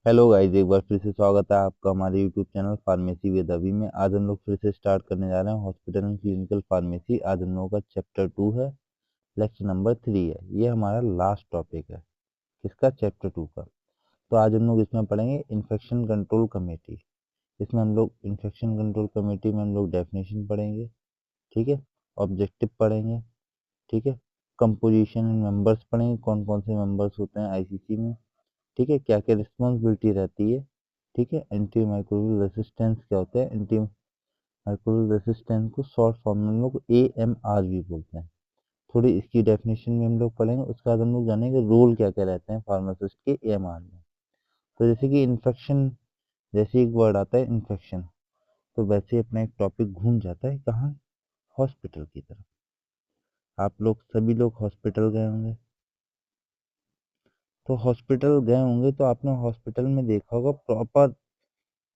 Hello guys, एक बार फिर से स्वागत है आपका हमारे यूट्यूब चैनल फार्मेसी विद अभी में। आज हम लोग फिर से स्टार्ट करने जा रहे हैं हॉस्पिटल एंड क्लिनिकल फार्मेसी। आज हम लोगों का चैप्टर 2 है, लेक्चर नंबर 3 है। ये हमारा लास्ट टॉपिक है किसका, चैप्टर 2 का। तो आज हम लोग इसमें पढ़ेंगे इन्फेक्शन कंट्रोल कमेटी। इसमें हम लोग इन्फेक्शन कंट्रोल कमेटी में हम लोग डेफिनेशन पढ़ेंगे, ठीक है, ऑब्जेक्टिव पढ़ेंगे, ठीक है, कंपोजिशन एंड मेंबर्स पढ़ेंगे, कौन कौन से मेंबर्स होते हैं आईसीसी में, ठीक है, क्या क्या रिस्पॉन्सिबिलिटी रहती है, ठीक है, एंटी माइक्रोबियल रेसिस्टेंस क्या होता है, एंटी माइक्रोबियल रेसिस्टेंस को शॉर्ट फॉर्म में हम लोग AMR भी बोलते हैं। थोड़ी इसकी डेफिनेशन में हम लोग पढ़ेंगे। उसके बाद हम लोग जानेंगे रोल क्या क्या रहते हैं फार्मासिस्ट के AMR में। तो जैसे कि इन्फेक्शन, जैसे एक वर्ड आता है इन्फेक्शन, तो वैसे अपना एक टॉपिक घूम जाता है कहाँ, हॉस्पिटल की तरफ। आप लोग सभी लोग हॉस्पिटल गए होंगे, तो हॉस्पिटल गए होंगे तो आपने हॉस्पिटल में देखा होगा प्रॉपर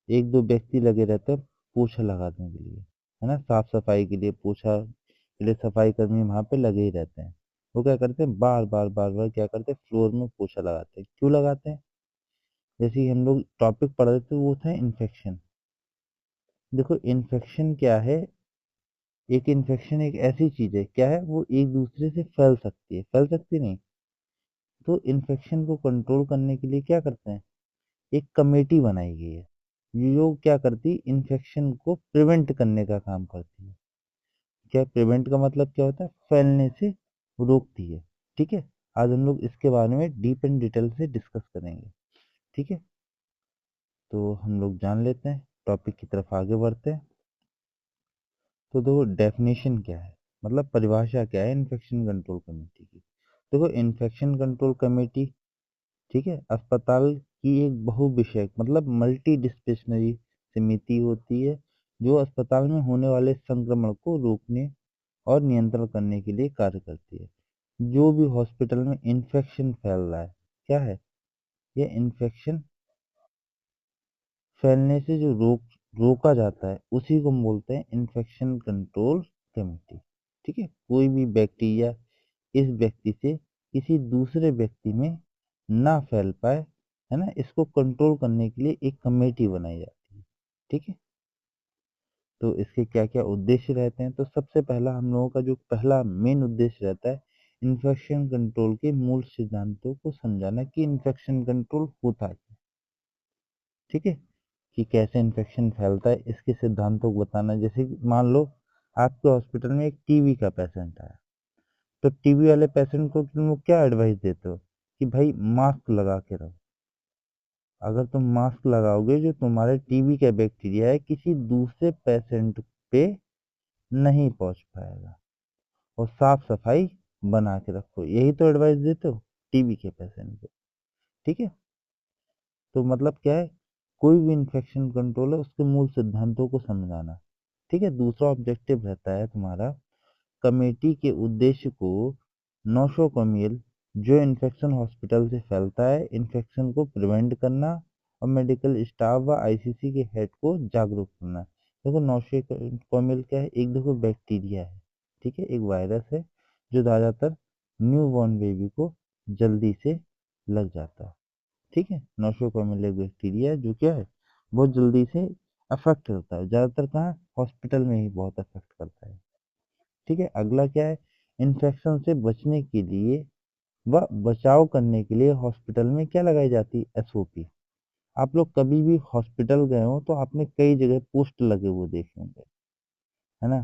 एक दो व्यक्ति लगे रहते हैं पोछा लगाने के लिए, है ना, साफ सफाई के लिए, पोछा के लिए सफाई कर्मी वहां पे लगे ही रहते हैं। वो क्या करते हैं, बार बार बार बार क्या करते हैं, फ्लोर में पोछा लगाते हैं। क्यों लगाते हैं? जैसे ही हम लोग टॉपिक पढ़ रहे थे वो था इन्फेक्शन। देखो इन्फेक्शन क्या है, एक इन्फेक्शन एक ऐसी चीज है, क्या है, वो एक दूसरे से फैल सकती है, फैल सकती नहीं। तो इन्फेक्शन को कंट्रोल करने के लिए क्या करते हैं, एक कमेटी बनाई गई है जो क्या करती है, इन्फेक्शन को प्रिवेंट करने का काम करती है। क्या प्रिवेंट का मतलब क्या होता है, फैलने से रोकती है, ठीक है। आज हम लोग इसके बारे में डीप एंड डिटेल से डिस्कस करेंगे, ठीक है। तो हम लोग जान लेते हैं, टॉपिक की तरफ आगे बढ़ते हैं। तो देखो डेफिनेशन क्या है, मतलब परिभाषा क्या है इन्फेक्शन कंट्रोल कमेटी की। देखो इन्फेक्शन कंट्रोल कमेटी, ठीक है, अस्पताल की एक बहु विषयक मतलब मल्टी डिस्पेशनरी समिति होती है जो अस्पताल में होने वाले संक्रमण को रोकने और नियंत्रण करने के लिए कार्य करती है। जो भी हॉस्पिटल में इन्फेक्शन फैल रहा है, क्या है, ये इन्फेक्शन फैलने से जो रोका जाता है उसी को हम बोलते हैं इन्फेक्शन कंट्रोल कमेटी, ठीक है। कोई भी बैक्टीरिया इस व्यक्ति से किसी दूसरे व्यक्ति में ना फैल पाए, है ना, इसको कंट्रोल करने के लिए एक कमेटी बनाई जाती है, ठीक है। तो इसके क्या क्या उद्देश्य रहते हैं, तो सबसे पहला हम लोगों का जो पहला मेन उद्देश्य रहता है, इन्फेक्शन कंट्रोल के मूल सिद्धांतों को समझाना कि इन्फेक्शन कंट्रोल होता है, ठीक है, कि कैसे इन्फेक्शन फैलता है, इसके सिद्धांतों को बताना। जैसे कि मान लो आपके हॉस्पिटल में एक टीबी का पेशेंट आया, तो टीबी वाले पेशेंट को तुम लोग क्या एडवाइस देते हो कि भाई मास्क लगा के रहो। अगर तुम मास्क लगाओगे जो तुम्हारे टीबी का बैक्टीरिया है किसी दूसरे पेशेंट पे नहीं पहुंच पाएगा, और साफ सफाई बना के रखो, यही तो एडवाइस देते हो टीबी के पेशेंट को, ठीक है। तो मतलब क्या है, कोई भी इन्फेक्शन कंट्रोल है उसके मूल सिद्धांतों को समझाना, ठीक है। दूसरा ऑब्जेक्टिव रहता है तुम्हारा, कमेटी के उद्देश्य को नोसोकोमियल जो इन्फेक्शन हॉस्पिटल से फैलता है, इन्फेक्शन को प्रिवेंट करना, और मेडिकल स्टाफ व आईसीसी के हेड को जागरूक करना। देखो नोसोकोमियल क्या है, एक देखो बैक्टीरिया है, ठीक है, एक वायरस है जो ज़्यादातर न्यू बॉर्न बेबी को जल्दी से लग जाता है, ठीक है। नोसोकोमियल एक बैक्टीरिया है जो क्या है, बहुत जल्दी से अफेक्ट करता है, ज़्यादातर कहाँ, हॉस्पिटल में ही बहुत अफेक्ट करता है, ठीक है। अगला क्या है, इन्फेक्शन से बचने के लिए व बचाव करने के लिए हॉस्पिटल में क्या लगाई जाती है, SOP। आप लोग कभी भी हॉस्पिटल गए हो तो आपने कई जगह पोस्ट लगे हुए देखे होंगे, है ना,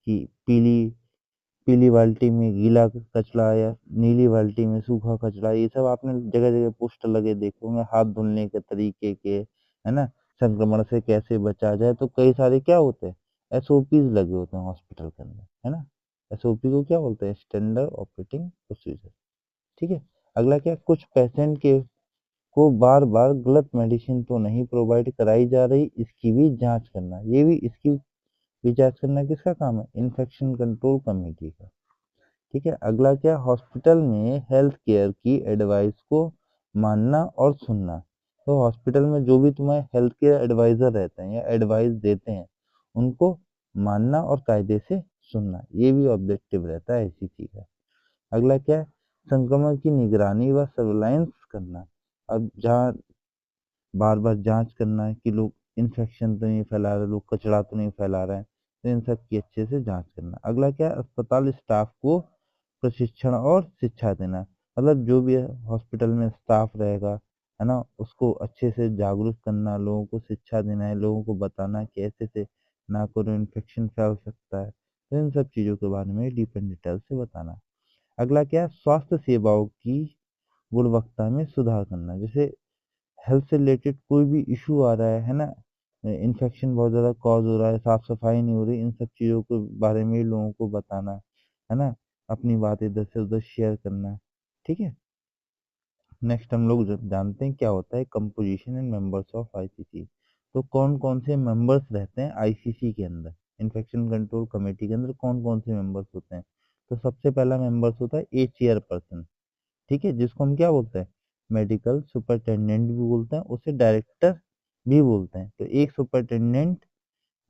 कि पीली पीली बाल्टी में गीला कचरा या नीली बाल्टी में सूखा कचरा, ये सब आपने जगह जगह पोस्टर लगे देखे होंगे, हाथ धुलने के तरीके के, है ना, संक्रमण से कैसे बचा जाए। तो कई सारे क्या होते हैं, SOPs लगे होते हैं हॉस्पिटल के अंदर, है ना। SOP को क्या बोलते हैं, स्टैंडर्ड ऑपरेटिंग प्रोसीजर, ठीक है। अगला क्या, कुछ पेशेंट के को बार बार गलत मेडिसिन तो नहीं प्रोवाइड कराई जा रही, इसकी भी जांच करना, ये भी इसकी भी जांच करना किसका काम है, इन्फेक्शन कंट्रोल कमेटी का, ठीक है। अगला क्या, हॉस्पिटल में हेल्थ केयर की एडवाइस को मानना और सुनना। तो हॉस्पिटल में जो भी तुम्हारे हेल्थ केयर एडवाइजर रहते हैं या एडवाइस देते हैं उनको मानना और कायदे से सुनना, ये भी ऑब्जेक्टिव रहता है ICC का। अगला क्या है, संक्रमण की निगरानी व सर्विलांस करना। अब जहाँ बार बार जांच करना है कि लोग इन्फेक्शन तो नहीं फैला रहे, लोग कचरा तो नहीं फैला रहे हैं, तो इन सब की अच्छे से जांच करना। अगला क्या है, अस्पताल स्टाफ को प्रशिक्षण और शिक्षा देना। मतलब जो भी हॉस्पिटल में स्टाफ रहेगा, है ना, उसको अच्छे से जागरूक करना, लोगों को शिक्षा देना है, लोगों को बताना कि ऐसे से ना करो, इन्फेक्शन फैल सकता है। तो इन सब चीज़ों के बारे में डीप एंड डिटेल से बताना। अगला क्या है, स्वास्थ्य सेवाओं की गुणवत्ता में सुधार करना। जैसे हेल्थ से रिलेटेड कोई भी इशू आ रहा है ना, इन्फेक्शन बहुत ज़्यादा कॉज हो रहा है, साफ सफाई नहीं हो रही, इन सब चीज़ों के बारे में लोगों को बताना, है ना, अपनी बात इधर से उधर शेयर करना। ठीक है। नेक्स्ट हम लोग जानते हैं क्या होता है composition and members of ICC. तो कौन कौन से मेंबर्स रहते हैं आईसीसी के अंदर, इन्फेक्शन कंट्रोल कमेटी के अंदर कौन कौन से मेंबर्स होते हैं। तो सबसे पहला मेंबर्स होता है ए चेयरपर्सन, ठीक है, जिसको हम क्या बोलते हैं, मेडिकल सुपरिटेंडेंट भी बोलते हैं, उसे डायरेक्टर भी बोलते हैं। तो एक सुपरिटेंडेंट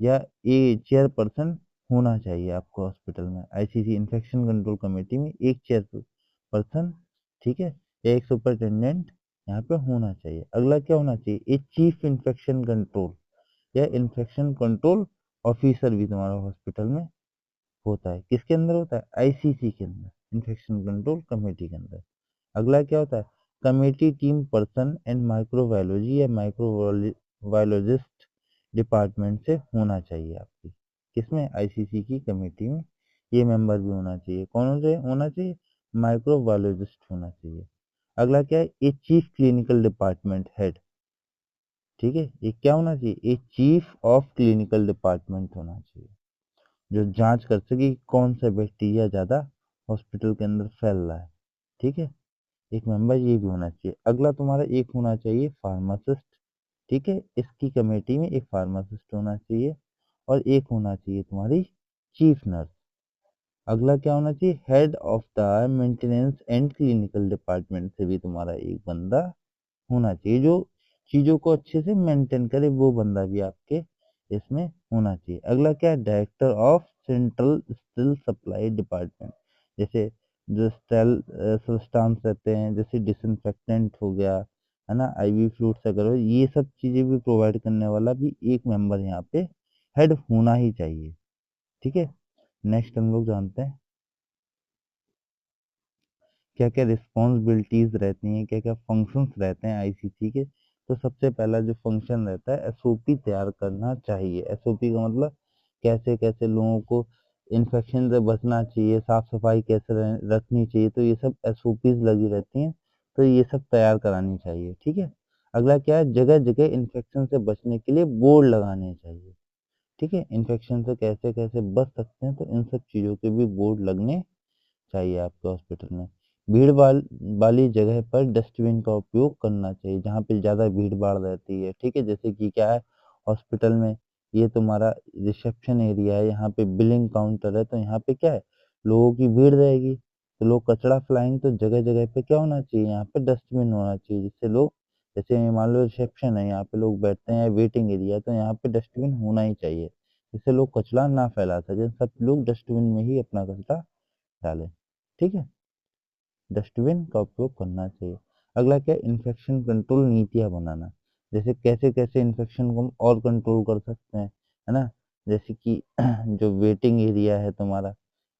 या एक चेयरपर्सन होना चाहिए आपको हॉस्पिटल में, आईसीसी इन्फेक्शन कंट्रोल कमेटी में एक चेयरपर्सन, ठीक है, एक सुपरिटेंडेंट यहाँ पे होना चाहिए। अगला क्या होना चाहिए, एक चीफ इन्फेक्शन कंट्रोल या इन्फेक्शन कंट्रोल ऑफिसर भी तुम्हारा हॉस्पिटल में होता है। किसके अंदर होता है, आईसीसी के अंदर, इन्फेक्शन कंट्रोल कमेटी के अंदर। अगला क्या होता है, committee team person and microbiology या माइक्रोबायोलॉजिस्ट डिपार्टमेंट से होना चाहिए आपकी, किसमें, आईसीसी की कमेटी में। ये मेंबर भी होना चाहिए, कौन से होना चाहिए, माइक्रोबायोलॉजिस्ट होना चाहिए। अगला क्या है, ये चीफ क्लिनिकल डिपार्टमेंट हेड, ठीक है, ये क्या होना चाहिए, ये चीफ ऑफ क्लिनिकल डिपार्टमेंट होना चाहिए, जो जांच कर सके कि कौन सा बैक्टीरिया ज्यादा हॉस्पिटल के अंदर फैल रहा है। ठीक है, एक मेंबर ये भी होना चाहिए। अगला तुम्हारा एक होना चाहिए फार्मासिस्ट, ठीक है, इसकी कमेटी में एक फार्मासिस्ट होना चाहिए, और एक होना चाहिए तुम्हारी चीफ नर्स। अगला क्या होना चाहिए, head of the maintenance and clinical department से भी तुम्हारा एक बंदा होना चाहिए, जो चीजों को अच्छे से मेंटेन करे, वो बंदा भी आपके इसमें होना चाहिए। अगला क्या है, director of central steel supply department. जैसे जो स्टेल सब्सटेंस रहते हैं, जैसे डिसइंफेक्टेंट हो गया, है ना, आईवी फ्लूइड्स अगर हो, ये सब चीजें भी प्रोवाइड करने वाला भी एक मेंबर यहाँ पे हेड होना ही चाहिए। ठीक है। नेक्स्ट हम लोग जानते हैं क्या क्या रिस्पॉन्सिबिलिटीज रहती हैं, क्या क्या फंक्शंस रहते हैं आईसीसी के। तो सबसे पहला जो फंक्शन रहता है, एसओपी तैयार करना चाहिए। एसओपी का मतलब कैसे कैसे लोगों को इन्फेक्शन से बचना चाहिए, साफ सफाई कैसे रखनी चाहिए, तो ये सब एसओपीज लगी रहती हैं, तो ये सब तैयार करानी चाहिए। ठीक है। अगला क्या है, जगह जगह इन्फेक्शन से बचने के लिए बोर्ड लगाने चाहिए। ठीक है, इन्फेक्शन से कैसे कैसे बच सकते हैं, तो इन सब चीज़ों के भी बोर्ड लगने चाहिए आपके हॉस्पिटल में। भीड़ भाड़ वाली जगह पर डस्टबिन का उपयोग करना चाहिए, जहाँ पे ज़्यादा भीड़ भाड़ रहती है। ठीक है, जैसे कि क्या है, हॉस्पिटल में ये तुम्हारा रिसेप्शन एरिया है, यहाँ पे बिलिंग काउंटर है, तो यहाँ पे क्या है, लोगों की भीड़ रहेगी, तो लोग कचरा फैलाएंगे, तो जगह जगह पे क्या होना चाहिए, यहाँ पे डस्टबिन होना चाहिए, जिससे लोग, जैसे मान लो रिसेप्शन है, यहाँ पे लोग बैठते हैं, वेटिंग एरिया, तो यहाँ पे डस्टबिन होना ही चाहिए, जिससे लोग कचरा ना फैला सके, सब लोग डस्टबिन में ही अपना कचरा डालें। ठीक है, डस्टबिन का उपयोग करना चाहिए। अगला क्या, इन्फेक्शन कंट्रोल नीतियाँ बनाना, जैसे कैसे कैसे इन्फेक्शन को हम और कंट्रोल कर सकते हैं, है ना, जैसे कि जो वेटिंग एरिया है तुम्हारा,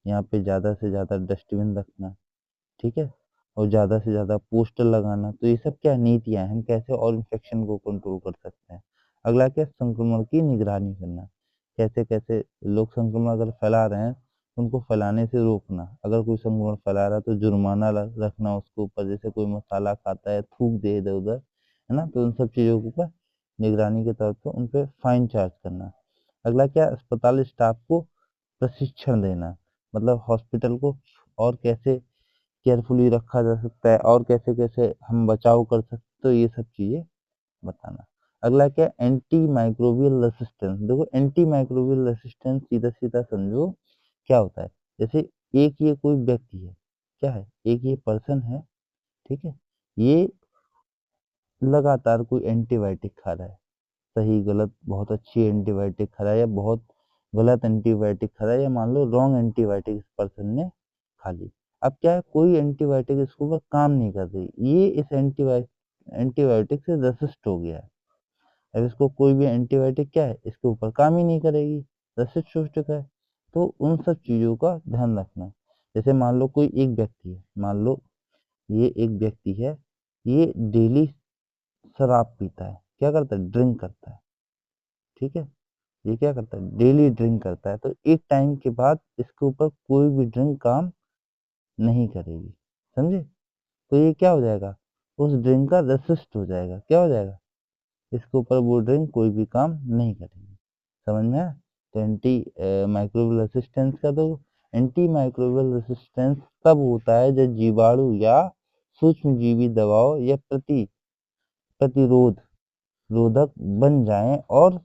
यहाँ पे ज़्यादा से ज़्यादा डस्टबिन रखना, ठीक है, और ज़्यादा से ज़्यादा पोस्टर लगाना। तो ये सब क्या नीतियाँ हैं, हम कैसे और इन्फेक्शन को कंट्रोल कर सकते हैं। अगला क्या, संक्रमण की निगरानी करना, कैसे कैसे लोग संक्रमण अगर फैला रहे हैं, तो उनको फैलाने से रोकना। अगर कोई संक्रमण फैला रहा है तो जुर्माना रखना उसके ऊपर, जैसे कोई मसाला खाता है, थूक दे इधर उधर, है ना, तो उन सब चीज़ों के ऊपर निगरानी के तौर पर उन पर फाइन चार्ज करना। अगला क्या, अस्पताल स्टाफ को प्रशिक्षण देना, मतलब हॉस्पिटल को और कैसे केयरफुली रखा जा सकता है, और कैसे कैसे हम बचाव कर सकते, तो ये सब चीजें बताना। अगला क्या, एंटी माइक्रोबियल रेसिस्टेंस। देखो, एंटी माइक्रोबियल रेसिस्टेंस सीधा सीधा समझो क्या होता है, जैसे एक ये कोई व्यक्ति है, क्या है, एक ये पर्सन है, ठीक है, ये लगातार कोई एंटीबायोटिक खा रहा है, सही गलत, बहुत अच्छी एंटीबायोटिक खा रहा है, या बहुत गलत एंटीबायोटिक खा रहा है, या मान लो रॉन्ग एंटीबायोटिक इस पर्सन ने खा ली। अब क्या है, कोई एंटीबायोटिक इसके ऊपर काम नहीं कर रही, ये इस एंटीबायोटिक से रेसिस्ट हो गया है, अब इसको कोई भी एंटीबायोटिक क्या है, इसके ऊपर काम ही नहीं करेगी, रेसिस्ट हो चुका है। तो उन सब चीज़ों का ध्यान रखना। जैसे मान लो कोई एक व्यक्ति है, मान लो ये एक व्यक्ति है, ये डेली शराब पीता है, क्या करता है, ड्रिंक करता है, ठीक है, ये क्या करता है, डेली ड्रिंक करता है। तो एक टाइम के बाद इसके ऊपर कोई भी ड्रिंक काम नहीं करेगी, समझे। तो ये क्या हो जाएगा, उस ड्रिंक का रेसिस्ट हो जाएगा, क्या हो जाएगा, इसके ऊपर वो ड्रिंक कोई भी काम नहीं करेगी। समझ में आया। तो एंटी माइक्रोबियल रेसिस्टेंस का तो एंटी माइक्रोबियल रेसिस्टेंस तब होता है जब जीवाणु या सूक्ष्मजीवी दवाओं या प्रतिरोध रोधक बन जाएं और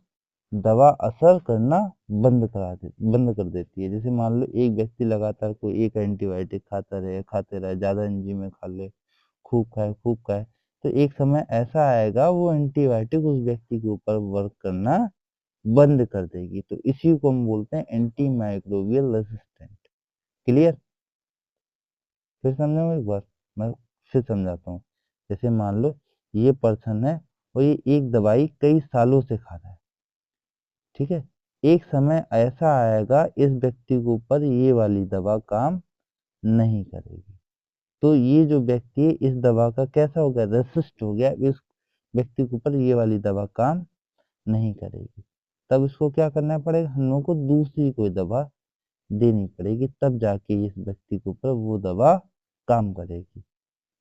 दवा असर करना बंद कर देती है। जैसे मान लो एक व्यक्ति लगातार कोई एक एंटीबायोटिक खाते रहे, ज्यादा एंजीमें खा ले, खूब खाए, तो एक समय ऐसा आएगा वो एंटीबायोटिक उस व्यक्ति के ऊपर वर्क करना बंद कर देगी। तो इसी को हम बोलते हैं एंटी माइक्रोबियल रेसिस्टेंट। क्लियर। फिर समझो एक बार, मैं फिर समझाता हूँ। जैसे मान लो ये पर्सन है और ये एक दवाई कई सालों से खा रहा है, ठीक है, एक समय ऐसा आएगा इस व्यक्ति के ऊपर ये वाली दवा काम नहीं करेगी। तो ये जो व्यक्ति है इस दवा का कैसा हो गया, रेसिस्ट हो गया, इस व्यक्ति के ऊपर ये वाली दवा काम नहीं करेगी। तब इसको क्या करना पड़ेगा, हम लोगों को दूसरी कोई दवा देनी पड़ेगी, तब जाके इस व्यक्ति के ऊपर वो दवा काम करेगी।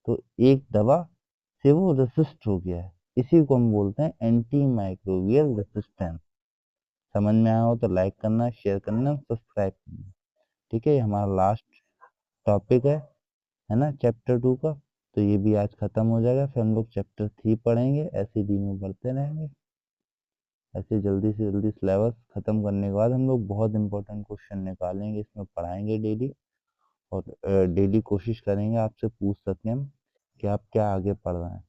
तो एक दवा से वो रेसिस्ट हो गया है, इसी को हम बोलते हैं एंटी माइक्रोबियल रेसिस्टेंस। समझ में आया हो तो लाइक करना, शेयर करना, सब्सक्राइब करना। ठीक है, ये हमारा लास्ट टॉपिक है ना, चैप्टर 2 का। तो ये भी आज खत्म हो जाएगा, फिर हम लोग चैप्टर 3 पढ़ेंगे, ऐसे धीमे बढ़ते रहेंगे। ऐसे जल्दी से जल्दी सिलेबस खत्म करने के बाद हम लोग बहुत इंपॉर्टेंट क्वेश्चन निकालेंगे, इसमें पढ़ाएंगे डेली। और डेली कोशिश करेंगे आपसे पूछ सकें हम कि आप क्या आगे पढ़ रहे हैं।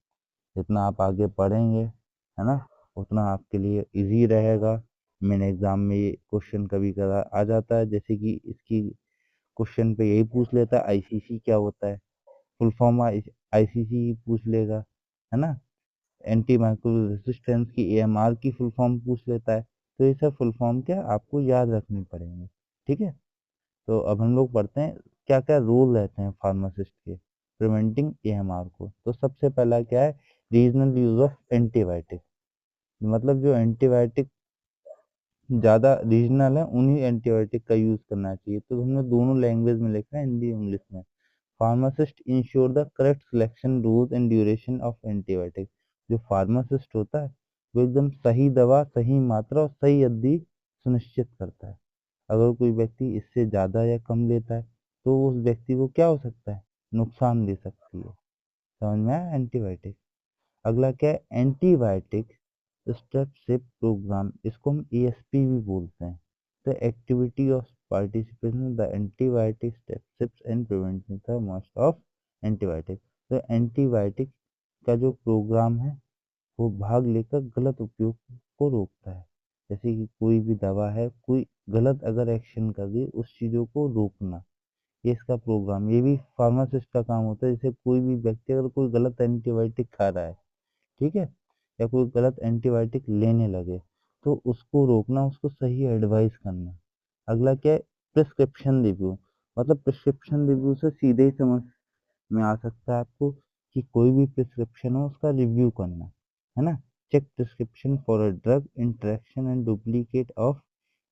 जितना आप आगे पढ़ेंगे, है ना, उतना आपके लिए इजी रहेगा। मेन एग्जाम में ये क्वेश्चन कभी कभार आ जाता है, जैसे कि इसकी क्वेश्चन पे यही पूछ लेता है आईसीसी क्या होता है, फुल फॉर्म आईसीसी पूछ लेगा, है ना। एंटी माइक्रोबियल रेसिस्टेंस की एएमआर की फुल फॉर्म पूछ लेता है। तो ये सब फुल फॉर्म क्या आपको याद रखनी पड़ेंगे, ठीक है। तो अब हम लोग पढ़ते हैं क्या क्या रूल रहते हैं फार्मासिस्ट के प्रिवेंटिंग एएमआर को। तो सबसे पहला क्या है, रीजनल यूज ऑफ एंटीबायोटिक। मतलब जो एंटीबायोटिक ज़्यादा रीजनल है उन्हीं एंटीबायोटिक का यूज़ करना चाहिए। तो हमने दोनों लैंग्वेज में लिखा है, हिंदी इंग्लिश में। Pharmacist ensure the correct selection rules and duration of antibiotic. जो फार्मासिस्ट होता है वो एकदम सही दवा, सही मात्रा और सही अवधि सुनिश्चित करता है। अगर कोई व्यक्ति इससे ज़्यादा या कम लेता है तो उस व्यक्ति को क्या हो सकता है, नुकसान दे सकती है। समझ में आया एंटीबायोटिक। अगला क्या है, एंटीबायोटिक स्टेपशिप प्रोग्राम, इसको हम एएसपी भी बोलते हैं। The activity of participation the antibiotic stewardships and prevention the most of antibiotic. तो एंटीबायोटिक का जो प्रोग्राम है वो भाग लेकर गलत उपयोग को रोकता है। जैसे कि कोई भी दवा है, कोई गलत अगर एक्शन कर दी, उस चीज़ों को रोकना, ये इसका प्रोग्राम। ये भी फार्मासिस्ट का काम होता है। जैसे कोई भी व्यक्ति अगर कोई गलत एंटीबायोटिक खा रहा है, ठीक है, या कोई गलत एंटीबायोटिक लेने लगे, तो उसको रोकना, उसको सही एडवाइस करना। अगला क्या है, प्रिस्क्रिप्शन रिव्यू। मतलब प्रिस्क्रिप्शन रिव्यू से सीधे ही समझ में आ सकता है आपको कि कोई भी प्रिस्क्रिप्शन हो उसका रिव्यू करना, है ना। Check prescription for a drug interaction and duplicate of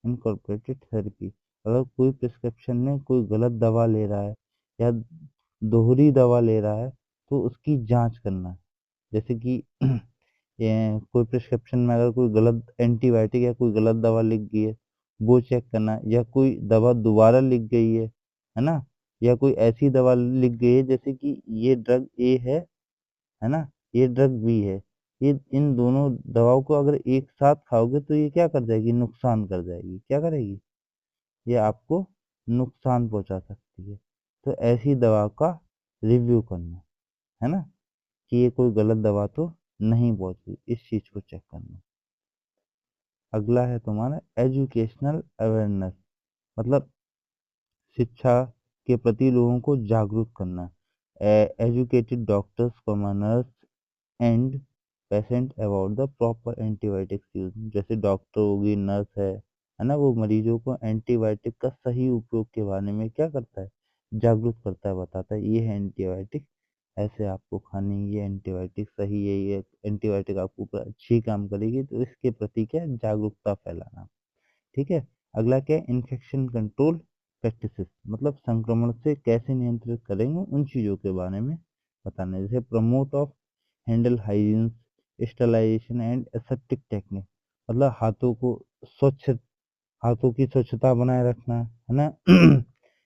incorporated therapy. अगर कोई प्रिस्क्रिप्शन में कोई गलत दवा ले रहा है या दोहरी दवा ले रहा है तो उसकी जांच करना। जैसे कि ये कोई प्रिस्क्रिप्शन में अगर कोई गलत एंटीबायोटिक या कोई गलत दवा लिख गई है, वो चेक करना। या कोई दवा दोबारा लिख गई है ना, या कोई ऐसी दवा लिख गई है जैसे कि ये ड्रग ए है ना, ये ड्रग बी है, ये इन दोनों दवाओं को अगर एक साथ खाओगे तो ये क्या कर जाएगी, नुकसान कर जाएगी। क्या करेगी, ये आपको नुकसान पहुंचा सकती है। तो ऐसी दवा का रिव्यू करना, है ना, कि ये कोई गलत दवा तो नहीं पहुंची, इस चीज को चेक करना। अगला है तुम्हारा एजुकेशनल अवेयरनेस। मतलब शिक्षा के प्रति लोगों को जागरूक करना। Educated doctors, commoners and patient about the proper antibiotics use. जैसे डॉक्टर होगी, नर्स है ना, वो मरीजों को एंटीबायोटिक का सही उपयोग के बारे में क्या करता है, जागरूक करता है, बताता है ये है एंटीबायोटिक, ऐसे आपको खानी है, ये एंटीबायोटिक सही है, ये एंटीबायोटिक आपके ऊपर अच्छी काम करेगी, तो इसके प्रति क्या है, जागरूकता फैलाना। ठीक है। अगला क्या है, इन्फेक्शन कंट्रोल प्रैक्टिसेस, मतलब संक्रमण से कैसे नियंत्रित करेंगे उन चीजों के बारे में बताना है। जैसे promote of handle hygiene, sterilization and aseptic technique, मतलब हाथों को स्वच्छ, हाथों की स्वच्छता बनाए रखना है ना।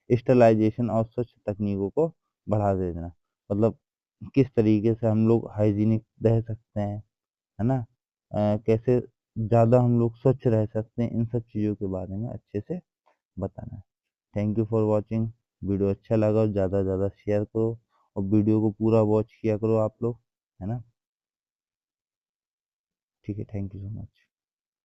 स्टरलाइजेशन और स्वच्छ तकनीकों को बढ़ा देना, मतलब किस तरीके से हम लोग हाइजीनिक रह सकते हैं, है ना, कैसे ज़्यादा हम लोग स्वच्छ रह सकते हैं, इन सब चीज़ों के बारे में अच्छे से बताना है। Thank you for watching. Video अच्छा लगा और ज़्यादा से ज़्यादा शेयर करो, और वीडियो को पूरा वॉच किया करो आप लोग, है ना। ठीक है, थैंक यू सो मच।